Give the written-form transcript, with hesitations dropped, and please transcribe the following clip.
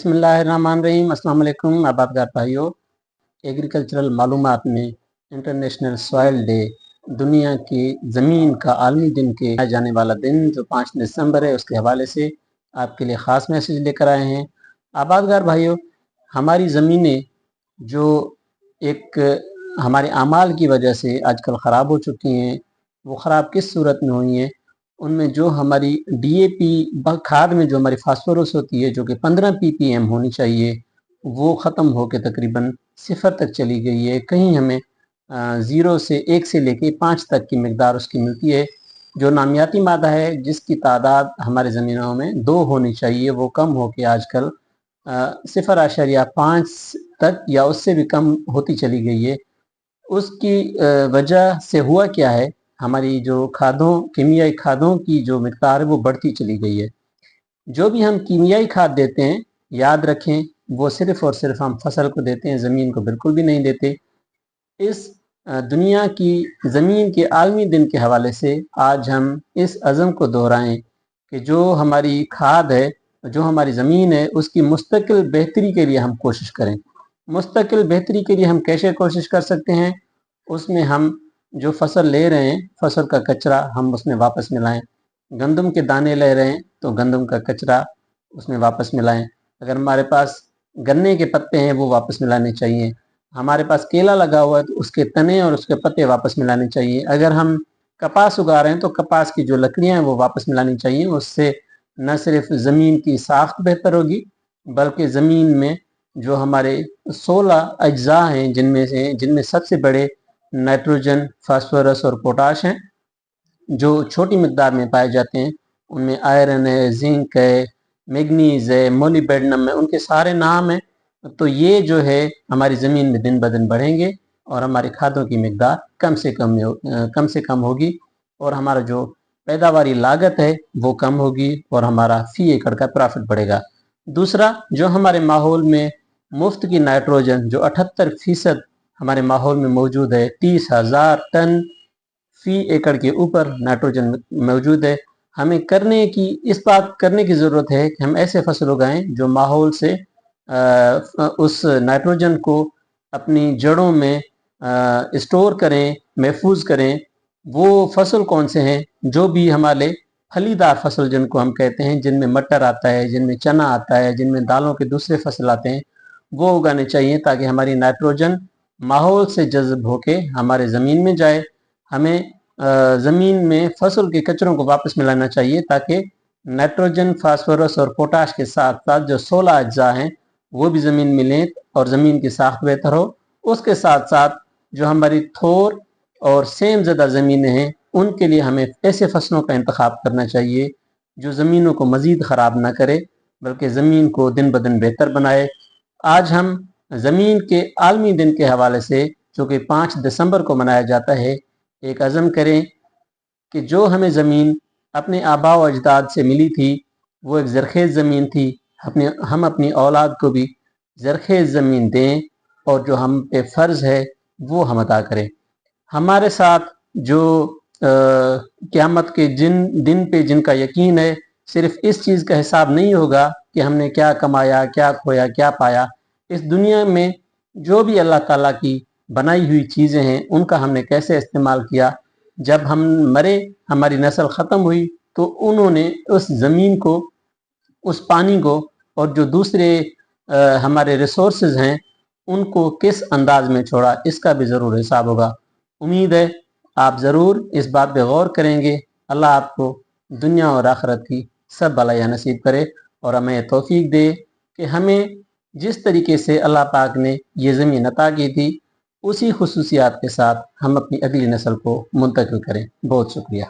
बिस्मिल्लाहिर्रहमानिर्रहीम। अस्सलाम वालेकुम आबादगार भाइयों। एग्रीकल्चरल मालूमात में इंटरनेशनल सॉइल डे, दुनिया की ज़मीन का आलमी दिन के मनाए जाने वाला दिन जो 5 दिसंबर है, उसके हवाले से आपके लिए ख़ास मैसेज लेकर आए हैं। आबादगार भाइयों, हमारी ज़मीनें जो एक हमारे आमाल की वजह से आजकल ख़राब हो चुकी हैं, वो ख़राब किस सूरत में हुई हैं? उनमें जो हमारी डीएपी खाद में जो हमारी फास्फोरस होती है, जो कि 15 ppm होनी चाहिए, वो ख़त्म होकर तकरीबन 0 तक चली गई है। कहीं हमें 0 से 1 से लेके 5 तक की मिकदार उसकी मिलती है। जो नामियाती मादा है, जिसकी तादाद हमारे ज़मीनों में 2 होनी चाहिए, वो कम होकर आजकल 0.5 तक या उससे भी कम होती चली गई है। उसकी वजह से हुआ क्या है, हमारी जो कीमियाई खादों की जो मिकदार है वो बढ़ती चली गई है। जो भी हम कीमियाई खाद देते हैं, याद रखें, वो सिर्फ़ और सिर्फ हम फसल को देते हैं, ज़मीन को बिल्कुल भी नहीं देते। इस दुनिया की ज़मीन के आलमी दिन के हवाले से आज हम इस अज़म को दोहराएं कि जो हमारी खाद है, जो हमारी ज़मीन है, उसकी मुस्तकिल बेहतरी के लिए हम कोशिश करें। मुस्तकिल बेहतरी के लिए हम कैसे कोशिश कर सकते हैं? उसमें हम जो फसल ले रहे हैं, फसल का कचरा हम उसमें वापस मिलाएं। गंदम के दाने ले रहे हैं तो गंदम का कचरा उसमें वापस मिलाएं। अगर हमारे पास गन्ने के पत्ते हैं, वो वापस मिलाने चाहिए। हमारे पास केला लगा हुआ है तो उसके तने और उसके पत्ते वापस मिलाने चाहिए। अगर हम कपास उगा रहे हैं तो कपास की जो लकड़ियां हैं वो वापस मिलानी चाहिए। उससे न सिर्फ ज़मीन की साख्त बेहतर होगी, बल्कि ज़मीन में जो हमारे 16 अज्जा हैं, जिनमें सबसे बड़े नाइट्रोजन, फास्फोरस और पोटाश हैं, जो छोटी मिकदार में पाए जाते हैं। उनमें आयरन है, जिंक है, मैग्नीज है, मोलिब्डेनम है, उनके सारे नाम हैं। तो ये जो है हमारी ज़मीन में दिन ब दिन बढ़ेंगे और हमारी खादों की मिकदार कम से कम होगी और हमारा जो पैदावारी लागत है वो कम होगी और हमारा फ़ी एकड़ का प्रॉफिट बढ़ेगा। दूसरा, जो हमारे माहौल में मुफ्त की नाइट्रोजन जो 78% हमारे माहौल में मौजूद है, 30,000 टन फ़ी एकड़ के ऊपर नाइट्रोजन मौजूद है। हमें इस बात करने की ज़रूरत है कि हम ऐसे फसल उगाएं जो माहौल से उस नाइट्रोजन को अपनी जड़ों में स्टोर करें, महफूज करें। वो फसल कौन से हैं? जो भी हमारे फलीदार फसल जिनको हम कहते हैं, जिनमें मटर आता है, जिनमें चना आता है, जिनमें दालों के दूसरे फसल आते हैं, वो उगाने चाहिए ताकि हमारी नाइट्रोजन माहौल से जज़ब होके हमारे ज़मीन में जाए। हमें ज़मीन में फसल के कचरों को वापस मिलाना चाहिए ताकि नाइट्रोजन, फास्फोरस और पोटाश के साथ साथ जो 16 अज्जा हैं वो भी ज़मीन में लें और ज़मीन की साख्त बेहतर हो। उसके साथ साथ जो हमारी थोर और सेम ज़दा ज़मीनें हैं, उनके लिए हमें ऐसे फसलों का इंतखाब करना चाहिए जो ज़मीनों को मज़ीद ख़राब ना करे, बल्कि ज़मीन को दिन ब दिन बेहतर बनाए। आज हम ज़मीन के आलमी दिन के हवाले से, जो कि 5 दिसंबर को मनाया जाता है, एक अज़म करें कि जो हमें ज़मीन अपने आबा व अजदाद से मिली थी, वो एक ज़रख़ेज़ ज़मीन थी। हम अपनी औलाद को भी ज़रख़ेज़ ज़मीन दें और जो हम पे फ़र्ज़ है वो हम अदा करें। हमारे साथ जो क़यामत के जिन दिन पे जिनका यकीन है, सिर्फ़ इस चीज़ का हिसाब नहीं होगा कि हमने क्या कमाया, क्या खोया, क्या पाया। इस दुनिया में जो भी अल्लाह ताला की बनाई हुई चीज़ें हैं, उनका हमने कैसे इस्तेमाल किया। जब हम मरे, हमारी नस्ल ख़त्म हुई, तो उन्होंने उस ज़मीन को, उस पानी को और जो दूसरे हमारे रिसोर्सेज हैं, उनको किस अंदाज में छोड़ा, इसका भी ज़रूर हिसाब होगा। उम्मीद है आप ज़रूर इस बात पे गौर करेंगे। अल्लाह आपको दुनिया और आखिरत की सब भलाइयाँ नसीब करे और हमें तौफीक दे कि हमें जिस तरीके से अल्लाह पाक ने ये ज़मीन अता की थी, उसी खुसूसियात के साथ हम अपनी अगली नस्ल को मुंतकिल करें। बहुत शुक्रिया।